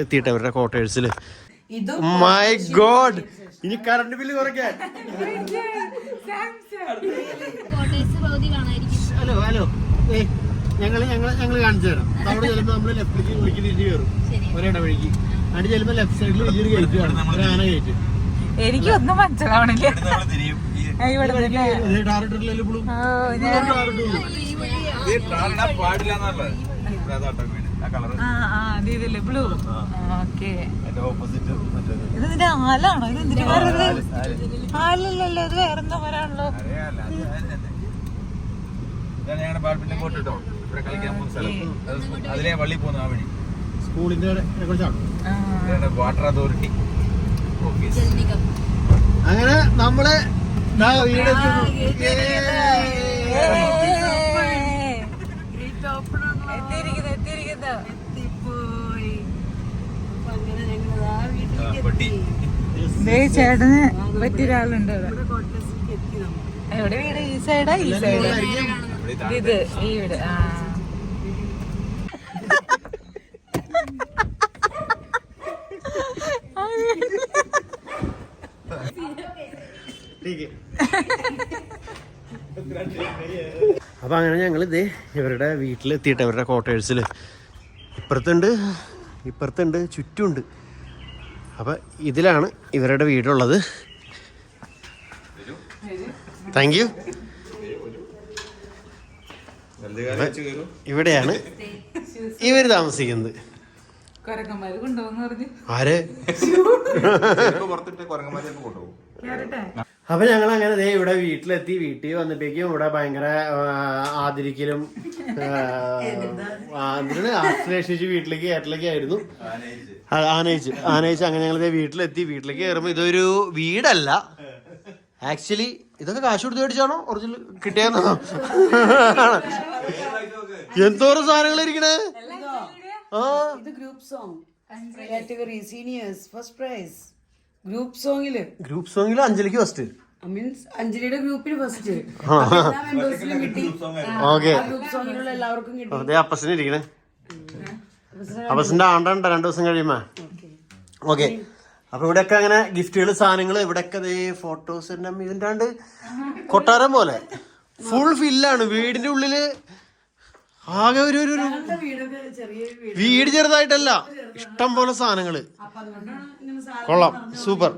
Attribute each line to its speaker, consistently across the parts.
Speaker 1: എത്തിയിട്ട് അവരുടെ ക്വാർട്ടേഴ്സിൽ. My God, ഇനി കറണ്ട് ബില്ല് കുറയ്ക്കാൻ. ഹലോ ഹലോ, ഞങ്ങൾ കാണിച്ചു തരാം. അവിടെ ചെല്ലുമ്പോൾ നമ്മൾ ലെഫ്റ്റിലേക്ക് വിളിക്കുന്ന ഇരി കയറും ഒരിടവഴിക്ക്. അവിടെ ചെല്ലുമ്പോൾ ലെഫ്റ്റ് സൈഡിൽ വലിയൊരു ഗേറ്റ് കാണും, ഒരു ആന ഗേറ്റ്.
Speaker 2: എനിക്കൊന്നും മനസ്സിലാവണില്ല. ബ്ലൂ. ഓക്കെ, ഇത് നിന്റെ ആലാണോ? ഇത് എന്തിനാ ആലല്ലോ, ഇത് വേറെന്തോ മരാണല്ലോ.
Speaker 1: സ്കൂളിന്റെ
Speaker 3: വാട്ടർ അതോറിറ്റി.
Speaker 1: അങ്ങനെ നമ്മള്
Speaker 2: ചേട്ടന് പറ്റിയൊരാളുണ്ട് എവിടെ വീട്? ഈ സൈഡാ ഈ സൈഡ്? ഇത് ഈ വീട്. ആ
Speaker 1: അപ്പൊ അങ്ങനെ ഞങ്ങൾ ഇതേ ഇവരുടെ വീട്ടിലെത്തിയിട്ട് അവരുടെ ക്വാർട്ടേഴ്സിൽ ഇപ്പുറത്തുണ്ട് ചുറ്റുമുണ്ട്. അപ്പൊ ഇതിലാണ് ഇവരുടെ വീടുള്ളത്. Thank you. ഇവിടെയാണ് ഇവര് താമസിക്കുന്നത്. ആര്? അപ്പൊ ഞങ്ങൾ അങ്ങനെ ഇവിടെ വീട്ടിലെത്തി. വീട്ടിൽ വന്നപ്പോഴേക്കും ഇവിടെ ഭയങ്കര ആദരിക്കലും ആശ്ലേഷിച്ച് വീട്ടിലേക്ക് കയറ്റലൊക്കെ ആയിരുന്നു. ആനയിച്ച് അങ്ങനെ ഞങ്ങൾ വീട്ടിലെത്തി. വീട്ടിലേക്ക് കയറുമ്പോ ഇതൊരു വീടല്ല, ആക്ച്വലി ഇതൊക്കെ കാശ് കൊടുത്ത് മേടിച്ചാണോ ഒറിജിനൽ കിട്ടിയെന്നോ? എന്തോരം സാധനങ്ങൾ ഇരിക്കണേ. ഗ്രൂപ്പ് സോങ്ങില് അഞ്ജലിക്ക് ഫസ്റ്റ്,
Speaker 4: അഞ്ജലിയുടെ ഗ്രൂപ്പിൽ ഫസ്റ്റ്.
Speaker 1: ഓക്കെ,
Speaker 4: എല്ലാവർക്കും കിട്ടി.
Speaker 1: അതെ അപ്പസിന് ഇരിക്കണേ. അപ്പസിന്റെ ആണ്ടണ്ട 2 ദിവസം കഴിയുമ്പോ. ഓക്കെ, അപ്പൊ ഇവിടെയൊക്കെ അങ്ങനെ ഗിഫ്റ്റുകൾ, സാധനങ്ങൾ, ഇവിടെയൊക്കെ ഫോട്ടോസ്. ഇതിൻ്റെ കൊട്ടാരം പോലെ ഫുൾ ഫില്ലാണ്. വീടിന്റെ ഉള്ളില് ആകെ ഒരു വീട് ചെറുതായിട്ടല്ല, ഇഷ്ടം പോലെ സാധനങ്ങള്. കൊള്ളാം, സൂപ്പർ,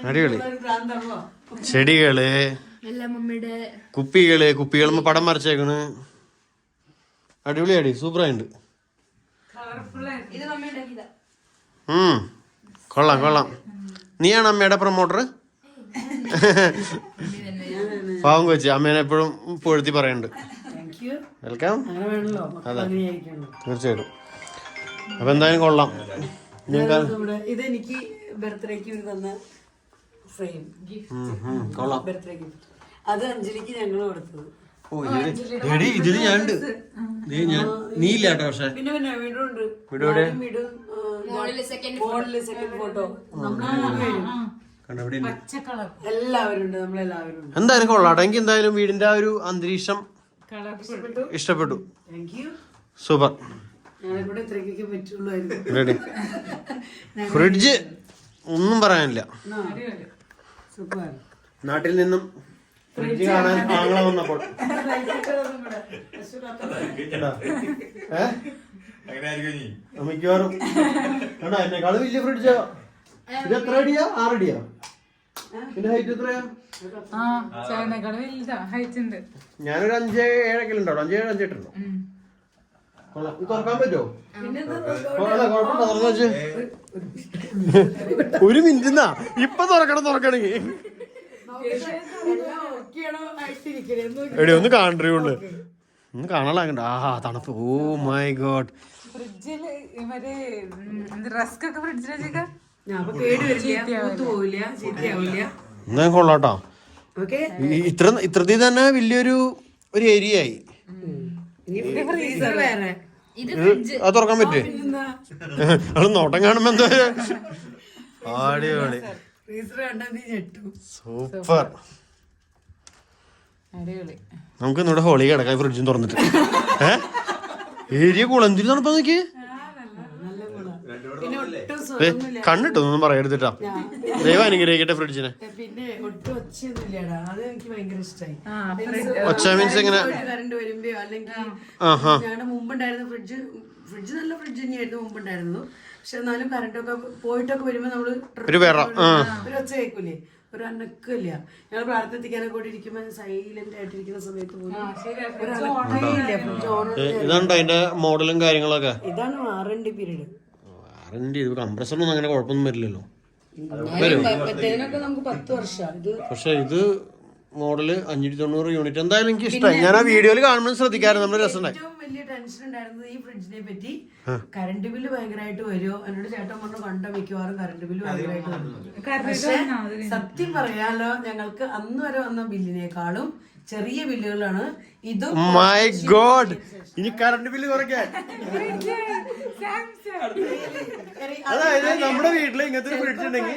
Speaker 1: അടിപൊളി. ചെടികള്, കുപ്പികള് പടം വരച്ചേക്കണ്. അടിപൊളിയാടി, സൂപ്പറായിട്ടുണ്ട്. കൊള്ളാം. നീയാണ് അമ്മയുടെ പ്രൊമോട്ടർ? പാവം കൊച്ചി, അമ്മേനെ എപ്പോഴും പൊഴുത്തി പറയുന്നുണ്ട്. വെൽക്കം. അതെ, തീർച്ചയായിട്ടും. അപ്പൊ എന്തായാലും കൊള്ളാം.
Speaker 4: ഇതെനിക്ക് ബർത്ത്ഡേക്ക് തന്ന ഫ്രെയിം,
Speaker 1: കൊള്ളാം.
Speaker 4: Birthday gift. അത് അഞ്ജലിക്ക് ഞങ്ങൾ കൊടുത്തത്.
Speaker 1: ഇതില് ഞാനുണ്ട്. നീ ഇല്ല കേട്ടോ. പക്ഷെ
Speaker 4: പിന്നെ വീടുണ്ട്. സെക്കൻഡ് ഫോട്ടോ എല്ലാവരും ഉണ്ട്, നമ്മളെല്ലാവരും ഉണ്ട്.
Speaker 1: എന്തായാലും കൊള്ളാട്ടോ. എനിക്ക് എന്തായാലും വീടിന്റെ ആ ഒരു അന്തരീക്ഷം ഇഷ്ടപ്പെട്ടു. സൂപ്പർ. ഫ്രിഡ്ജ് ഒന്നും പറയാനില്ല. നാട്ടിൽ നിന്നും ഫ്രിഡ്ജ് കാണാൻ ആങ്ങളെ വന്നപ്പോൾ മിക്കവാറും കണ്ടോ എന്നെക്കാളും വലിയ ഫ്രിഡ്ജാ. ഇത് എത്ര അടിയാ? 6 അടിയാ? പിന്നെ ഹൈറ്റ് എത്രയാ? ഞാനൊരു 5-7 ഉണ്ടാവും. 5-7 ഉണ്ടോ? തുറക്കാൻ പറ്റുമോ? ഒരു മിനിറ്റ് എന്നാ ഇപ്പൊ തുറക്കണമെങ്കിൽ എടി ഒന്ന് കാണുള്ളൂ. ഒന്ന് കാണാനാകണ്ട. ആഹാ തണുപ്പ്. Oh my God. എന്നാ കൊള്ളാട്ടോ. ഇത്രത്തിൽ തന്നെ വലിയൊരു ഏരിയ ആയി. അത് തുറക്കാൻ പറ്റേ? അത് നോട്ടം കാണുമ്പോ എന്താ അടിപൊളി, സൂപ്പർ. നമുക്ക് ഇന്നിവിടെ ഹോളി കിടക്കാം ഫ്രിഡ്ജും തുറന്നിട്ട്. ഏരിയ കുളന്തിരി തണുപ്പാ നോക്കി.
Speaker 4: പിന്നെ ഒട്ടും സുഖമൊന്നുമില്ല.
Speaker 1: കണ്ണിട്ടൊന്നും പറയരുതിട്ടാ. ദൈവം അനുഗ്രഹിക്കട്ടെ ഫ്രിഡ്ജിനെ.
Speaker 4: പിന്നെ ഒട്ടും ഒച്ചയൊന്നുമില്ലടാ, അത് എനിക്ക് ഭയങ്കര ഇഷ്ടമായി.
Speaker 1: ഒച്ച മീൻസ് എങ്ങനെ?
Speaker 4: കറണ്ട് വരുമ്പോ അല്ലെങ്കിൽ ഞങ്ങളുടെ മുമ്പുണ്ടായിരുന്ന ഫ്രിഡ്ജ് നല്ല ഫ്രിഡ്ജ് തന്നെയായിരുന്നു മുമ്പുണ്ടായിരുന്നത്. പക്ഷെ എന്നാലും കറണ്ടൊക്കെ പോയിട്ടൊക്കെ വരുമ്പോ നമ്മള് ഒരു ഒച്ച കേൾക്കൂലേ, ഒരു അനക്കില്ല. ഞങ്ങൾ പ്രാർത്ഥിക്കാനൊക്കെ കൂടി ഇരിക്കുമ്പോ സൈലന്റ് ആയിട്ടിരിക്കുന്ന സമയത്ത് പോലും ഒരു അനക്കില്ല. Fridge on.
Speaker 1: ഇതാണ്ടോ അതിന്റെ മോഡലും കാര്യങ്ങളൊക്കെ?
Speaker 4: ഇതാണ് വാറണ്ടി പീരീഡ്.
Speaker 1: വാറണ്ടി ഇത് കംപ്രസറിനൊന്നും അങ്ങനെ കുഴപ്പമൊന്നും വരില്ലല്ലോ.
Speaker 4: മറ്റേതിനൊക്കെ നമുക്ക് 10 വർഷം.
Speaker 1: പക്ഷെ ഇത് മോഡല് 590 യൂണിറ്റ്. എന്തായാലും എനിക്ക് ഇഷ്ടമായി. ഞാൻ ആ വീഡിയോയിൽ കാണുമ്പോൾ ശ്രദ്ധിക്കാറുണ്ട്. നമ്മുടെ രസമുണ്ടായി.
Speaker 4: ഏറ്റവും വലിയ ടെൻഷൻ ഉണ്ടായിരുന്നത് ഈ ഫ്രിഡ്ജിനെ പറ്റി, കറണ്ട് ബില്ല് ഭയങ്കരമായിട്ട് വരുമോ. എന്നോട് ചേട്ടൻ പറഞ്ഞു കണ്ട മിക്കവാറും കറണ്ട് ബില്ല് ഭയങ്കരമായിട്ട് വന്നു. പക്ഷെ സത്യം പറയാലോ, ഞങ്ങൾക്ക് അന്ന് വരെ വന്ന ബില്ലിനേക്കാളും ചെറിയ ബില്ലുകളാണ് ഇതും.
Speaker 1: മൈ ഗോഡ്, ഇനി കറണ്ട് ബില്ല് കുറയ്ക്കാൻ. അതായത് നമ്മുടെ വീട്ടില് ഇങ്ങനത്തെ ഫ്രിഡ്ജ് ഉണ്ടെങ്കിൽ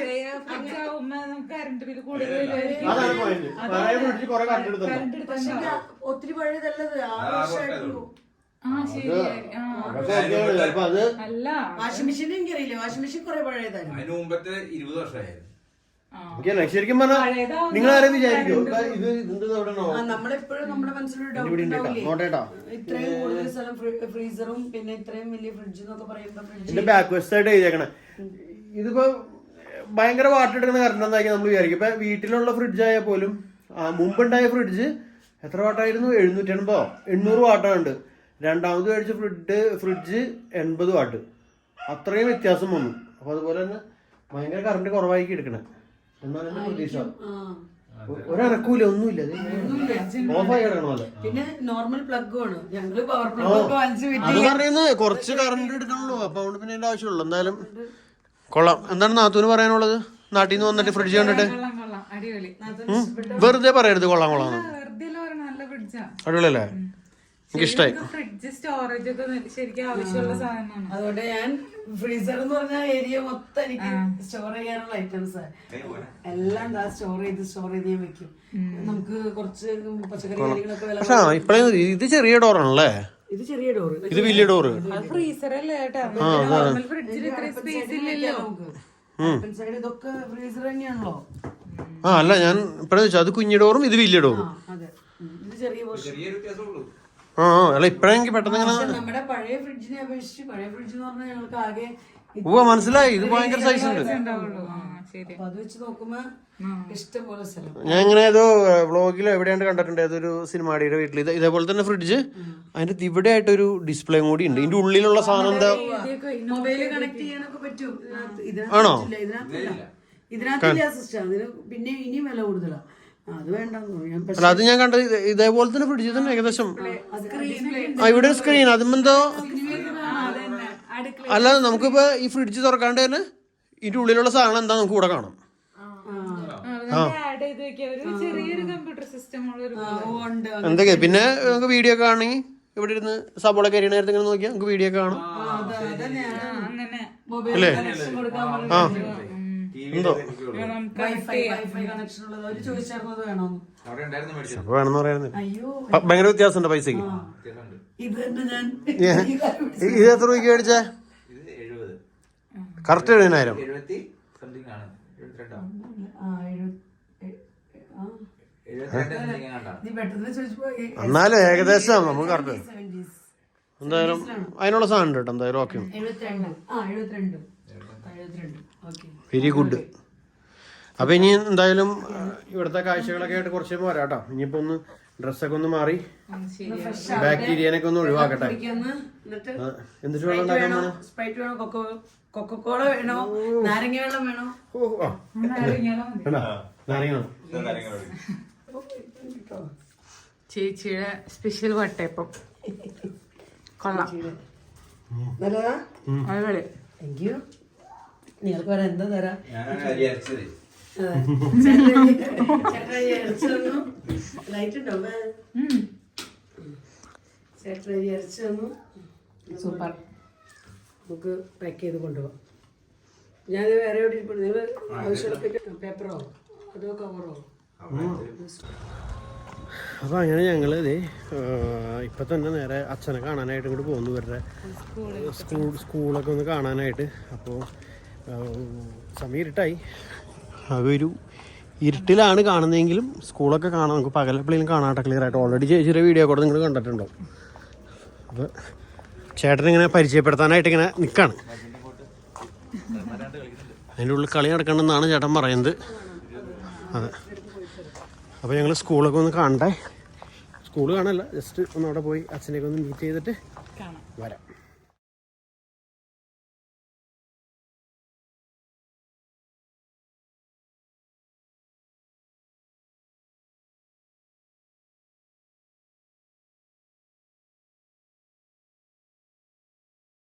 Speaker 1: അതാണ് പോയിന്റ്. പഴയ ഫ്രിഡ്ജ് കുറെ കറണ്ട് എടുത്തല്ലോ.
Speaker 4: പക്ഷെ ഒത്തിരി പഴയതല്ലത്, 6 വർഷമായിട്ടുള്ളൂ.
Speaker 1: ചിലപ്പോ അത്
Speaker 4: വാഷിംഗ് മെഷീൻ എനിക്കറിയില്ല. വാഷിംഗ് മെഷീൻ കുറെ പഴയതാണ്.
Speaker 3: അതിന് മുമ്പത്തെ 20 വർഷമായിരുന്നു.
Speaker 1: ശരിക്കും പറഞ്ഞാൽ നിങ്ങൾ ആരും വിചാരിക്കോ ഇത്
Speaker 4: നമ്മളെപ്പോഴും നമ്മുടെ മനസ്സിലൊരു ഡൗട്ട് ഉണ്ടാവില്ലേ, ഇത്രയും കൂടുതൽ സ്ഥലം ഫ്രീസറും പിന്നെ ഇത്രയും വലിയ ഫ്രിഡ്ജ് എന്നൊക്കെ പറയുമ്പോ
Speaker 1: ബാക്ക് വെസ്റ്റ് ആയിട്ട് എഴുതിയേക്കണേ. ഇതിപ്പോ ഭയങ്കര വാട്ടർ എടുക്കുന്ന കറണ്ട് എന്താക്കി നമ്മൾ വിചാരിക്കും. ഇപ്പൊ വീട്ടിലുള്ള ഫ്രിഡ്ജ് ആയാൽ പോലും മുമ്പുണ്ടായ ഫ്രിഡ്ജ് എത്ര വാട്ടായിരുന്നു? 780 800 വാട്ടാണ്. രണ്ടാമത് മേടിച്ച ഫ്രിഡ്ജ് 80 വാട്ട്. അത്രയും വ്യത്യാസം വന്നു. അപ്പൊ അതുപോലെ തന്നെ ഭയങ്കര കറണ്ട് കുറവായിരിക്കും എടുക്കണേ. എന്നാലും പ്രതീക്ഷ ഒരനക്കൂല, ഒന്നുമില്ല. ഓഫായി കിടക്കണമല്ലോ.
Speaker 4: പിന്നെ നോർമൽ പ്ലഗും ആണ്. ഞങ്ങള് പവർ പ്ലഗ്
Speaker 1: അത് പറയുന്നത് കുറച്ച് കറണ്ട് എടുക്കണല്ലോ. അപ്പൊ അതുകൊണ്ട് പിന്നെ അതിന്റെ ആവശ്യമുള്ളൂ. എന്തായാലും കൊള്ളാം. എന്താണ് നാത്തൂന് പറയാനുള്ളത്? നാട്ടിൽ നിന്ന് വന്നിട്ട് ഫ്രിഡ്ജ് കണ്ടിട്ട് വെറുതെ പറയരുത് കൊള്ളാം കൊള്ളാം. അടിപൊളിയല്ലേ? എനിക്കിഷ്ടായി.
Speaker 2: ഫ്രിഡ്ജ് സ്റ്റോറേജ് ഒക്കെ ശരിക്കും ആവശ്യമുള്ള സാധനമാണ്.
Speaker 4: അതുകൊണ്ട് ഞാൻ ഫ്രീസർ എന്ന് പറഞ്ഞ ഏരിയ മൊത്തം എനിക്ക് സ്റ്റോർ ചെയ്യാനുള്ള ഐറ്റംസ് എല്ലാം സ്റ്റോർ ചെയ്ത് ഞാൻ വെക്കും. നമുക്ക് കുറച്ച് പച്ചക്കറി കാര്യങ്ങളൊക്കെ വില.
Speaker 1: പക്ഷെ ഇപ്പഴേ ഇത് ചെറിയ ഡോറാണല്ലേ?
Speaker 4: ഇത് ചെറിയ ഡോറ്, ഇത്
Speaker 1: വലിയ ഡോറ്.
Speaker 2: ഫ്രീസർ അല്ലേ നോർമൽ ഫ്രിഡ്ജിൽ ഇത്രയും സ്പേസ് ഇല്ലല്ലോ.
Speaker 4: ഇതൊക്കെ ഫ്രീസർ തന്നെയാണല്ലോ.
Speaker 1: അല്ല ഞാൻ ഇപ്പഴേ ചോദിച്ചു, അത് കുഞ്ഞു ഡോറും ഇത് വലിയ ഡോറും.
Speaker 4: അതെ, ഇത് ചെറിയ
Speaker 3: വ്യത്യാസമുള്ളൂ.
Speaker 1: അല്ല ഇപ്പഴെനിക്ക് പെട്ടെന്ന്
Speaker 4: നമ്മുടെ പഴയ ഫ്രിഡ്ജിനെ അപേക്ഷിച്ച് പഴയ ഫ്രിഡ്ജ് എന്ന് പറഞ്ഞാൽ ഞങ്ങൾക്ക് ആകെ
Speaker 1: മനസ്സിലായി. ഇത് ഭയങ്കര സൈസ് ഉണ്ട്.
Speaker 4: അത് വെച്ച് നോക്കുമ്പോ ഇഷ്ടംപോലെ സ്ഥലം.
Speaker 1: ഞാൻ ഇങ്ങനെ ഏതോ വ്ളോഗിലോ എവിടെയാണ്ട് കണ്ടിട്ടുണ്ട്. ഏതൊരു സിനിമാടിയുടെ വീട്ടിൽ ഇതേപോലെ തന്നെ ഫ്രിഡ്ജ്, അതിന്റെ ഇവിടെ ആയിട്ടൊരു ഡിസ്പ്ലേ കൂടി ഉണ്ട്. ഇതിന്റെ ഉള്ളിലുള്ള സാധനം എന്താ?
Speaker 4: മൊബൈല് കണക്ട് ചെയ്യാനൊക്കെ പറ്റും.
Speaker 1: ആണോ?
Speaker 4: ഇതിനകത്തില്ല സിസ്റ്റം. അതിന് പിന്നെ ഇനിയും വില കൂടുതലാ. അത് വേണ്ടെന്ന്.
Speaker 1: അല്ല അത് ഞാൻ കണ്ടത് ഇതേപോലെ തന്നെ ഫ്രിഡ്ജ് തന്നെ ഏകദേശം. ഇവിടെ സ്ക്രീൻ അതുമെന്തോ. അല്ല നമുക്കിപ്പോ ഈ ഫ്രിഡ്ജ് തുറക്കാണ്ട് തന്നെ ഇതിന്റെ ഉള്ളിലുള്ള സാധനം എന്താ നമുക്ക് ഇവിടെ കാണാം. എന്തൊക്കെ പിന്നെ നമുക്ക് വീഡിയോ ഒക്കെ ആണെങ്കിൽ ഇവിടെ ഇരുന്ന് സബോള കരിയണ നേരത്തെ ഇങ്ങനെ നോക്കിയാൽ നമുക്ക് വീഡിയോ ഒക്കെ കാണാം അല്ലേ? എന്തോ വേണമെന്ന് പറയുന്നത്. ഭയങ്കര വ്യത്യാസമുണ്ട് പൈസക്ക്. ഇത് എത്ര രൂപയ്ക്ക് മേടിച്ചേ? കറക്റ്റ് 70,000. എന്നാലും ഏകദേശം നമുക്ക് കറക്റ്റ്. എന്തായാലും അതിനുള്ള സാധനം ഉണ്ട് കേട്ടോ. എന്തായാലും ഓക്കെ, വെരി ഗുഡ്. അപ്പൊ ഇനി എന്തായാലും ഇവിടുത്തെ കാഴ്ചകളൊക്കെ ആയിട്ട് കുറച്ച് പോരാ കേട്ടോ. ഇനിയിപ്പോ ഒന്ന് ഡ്രസ്സൊക്കെ ഒന്ന് മാറി ബാക്ടീരിയനൊക്കെ ഒന്ന് ഒഴിവാക്കട്ടെ. എന്നിട്ട് വെള്ളം ഉണ്ടാക്കാൻ പോണോ?
Speaker 4: സ്പ്രൈറ്റ് വേണോ, കൊക്കക്കോള വേണോ, നാരങ്ങ വെള്ളം വേണോ?
Speaker 1: നാരങ്ങ.
Speaker 2: ചേച്ചിയുടെ സ്പെഷ്യൽ വട്ടയപ്പം കൊള്ളാം.
Speaker 4: നല്ലതാ?
Speaker 2: അടിപൊളി.
Speaker 4: Thank you. നിങ്ങൾക്ക് വരാൻ എന്താ തരാം? ലൈറ്റ് ഉണ്ടോ? ചേട്ടൻ അരച്ചു തന്നു. സൂപ്പർ. നമുക്ക് പാക്ക് ചെയ്ത് കൊണ്ടുപോകാം. ഞാൻ വേറെ എവിടെ നിങ്ങൾ ആവശ്യമുള്ള പേപ്പറോ അതോ കവറോ?
Speaker 1: അപ്പോൾ അങ്ങനെ ഞങ്ങൾ ഇതേ ഇപ്പം തന്നെ നേരെ അച്ഛനെ കാണാനായിട്ട് ഇങ്ങോട്ട് പോകുന്നു. ഇവരുടെ സ്കൂളൊക്കെ ഒന്ന് കാണാനായിട്ട്. അപ്പോൾ സമയം ഇരുട്ടായി. അതൊരു ഇരുട്ടിലാണ് കാണുന്നതെങ്കിലും സ്കൂളൊക്കെ കാണാം. നമുക്ക് പകലെപ്പോഴും കാണാട്ടെ ക്ലിയർ ആയിട്ട്. ഓൾറെഡി ചെറിയ വീഡിയോ കൂടെ നിങ്ങൾ കണ്ടിട്ടുണ്ടോ. അപ്പോൾ ചേട്ടനിങ്ങനെ പരിചയപ്പെടുത്താനായിട്ട് ഇങ്ങനെ നിൽക്കുകയാണ്. അതിൻ്റെ ഉള്ളിൽ കളി നടക്കണമെന്നാണ് ചേട്ടൻ പറയുന്നത്. അതെ. അപ്പോൾ ഞങ്ങൾ സ്കൂളൊക്കെ ഒന്ന് കാണണ്ടേ. സ്കൂൾ കാണല്ല, ജസ്റ്റ് ഒന്ന് അവിടെ പോയി അച്ഛനെയൊക്കെ ഒന്ന് മീറ്റ് ചെയ്തിട്ട് വരാം.